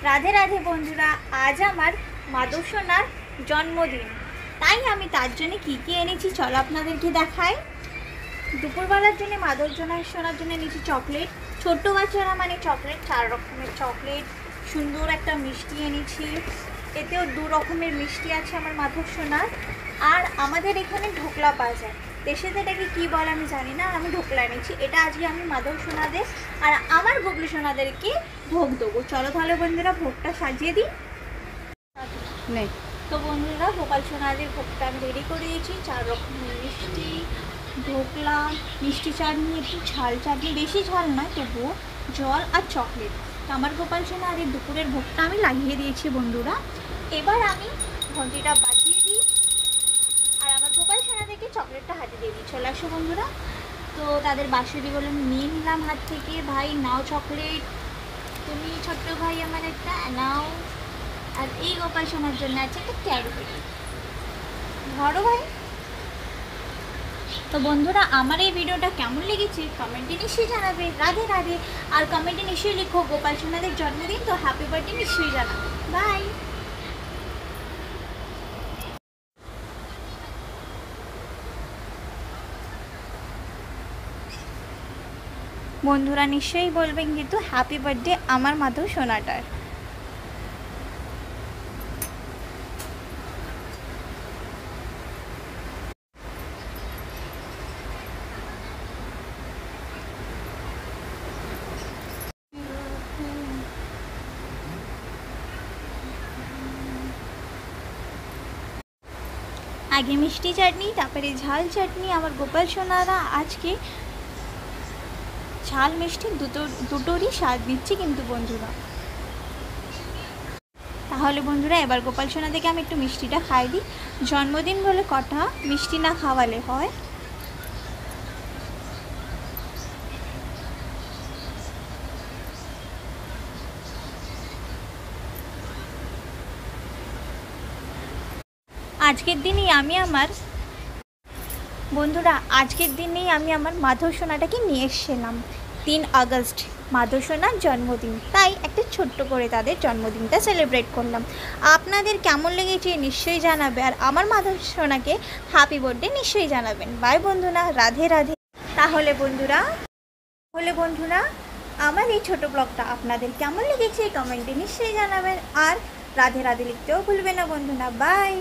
রাধে রাধে বন্ধুরা, আজ আমার মাধব সোনার জন্মদিন, তাই আমি তার জন্য কী কী এনেছি চলো আপনাদেরকে দেখাই। দুপুরবেলার জন্য মাধব সোনার জন্য এনেছি চকলেট। ছোট্ট বাচ্চারা মানে চকলেট, 4 রকমের চকলেট, সুন্দর একটা মিষ্টি এনেছি। এতেও 2 রকমের মিষ্টি আছে আমার মাধব সোনার। আর আমাদের এখানে ঢোকলা পাওয়া যায়, দেশেতে এটাকে কী বলে আমি জানি না, আমি ঢোকলা এনেছি। এটা আজকে আমি মাধব সোনাদের আর আমার গুগলি সোনাদেরকে ভোগ দেবো। চলো তাহলে বন্ধুরা ভোগটা সাজিয়ে দিই। নেই তো বন্ধুরা, গোপাল সোনাদের ভোগটা আমি রেডি করে দিয়েছি। 4 রকমের মিষ্টি, ঢোকলা, মিষ্টি চাটনি, একটু ঝাল চাটনি, বেশি ঝাল নয় তবুও, জল আর চকলেট। তো আমার গোপাল সোনাদের দুপুরের ভোগটা আমি লাগিয়ে দিয়েছি বন্ধুরা। এবার আমি ঘন্টিটা বাজিয়ে দিই আর আমার গোপাল সোনাদেরকে চকলেটটা হাতে দিয়ে দিই। চলে আসো বন্ধুরা। তো তাদের বাঁশুরিগুলো নিয়ে নিলাম হাত থেকে। ভাই নাও চকলেট, তুমি ছোট্ট ভাই আমার একটা নাও। আর এই গোপাল সোনার জন্য আছে একটা ক্যাডবেরি, ধরো ভাই। তো বন্ধুরা, আমার এই ভিডিওটা কেমন লেগেছে কমেন্টে নিশ্চয়ই জানাবে। রাধে রাধে। আর কমেন্টে নিশ্চয়ই লিখো গোপাল সোনাদের জন্মদিন, তো হ্যাপি বার্থডে নিশ্চয়ই জানাবে। বাই বন্ধুরা, নিশ্চয়ই বলবেন কিন্তু হ্যাপি বার্থডে আমার মাধব সোনাটার। আগে মিষ্টি চাটনি, তারপরে ঝাল চাটনি। আমার গোপাল সোনারা আজকে ঝাল মিষ্টি দুটোরই স্বাদ নিচ্ছি কিন্তু বন্ধুরা। তাহলে বন্ধুরা, এবার গোপাল সোনাদেরকে আমি একটু মিষ্টিটা খাই দিই। জন্মদিন বলে কটা মিষ্টি না খাওয়ালে হয়। আজকের দিনেই আমি আমার বন্ধুরা, আজকের দিনেই আমি আমার মাধব সোনাটাকে নিয়ে এসেছিলাম। 3 আগস্ট মাধব সোনার জন্মদিন, তাই একটা ছোট্ট করে তাদের জন্মদিনটা সেলিব্রেট করলাম। আপনাদের কেমন লেগেছে নিশ্চয়ই জানাবে, আর আমার মাধব সোনাকে হ্যাপি বার্থডে নিশ্চয়ই জানাবেন। বাই বন্ধুরা, রাধে রাধে। তাহলে বন্ধুরা, আমার এই ছোট ব্লগটা আপনাদের কেমন লেগেছে কমেন্টে নিশ্চয়ই জানাবেন, আর রাধে রাধে লিখতেও ভুলবেন না বন্ধুরা। বাই।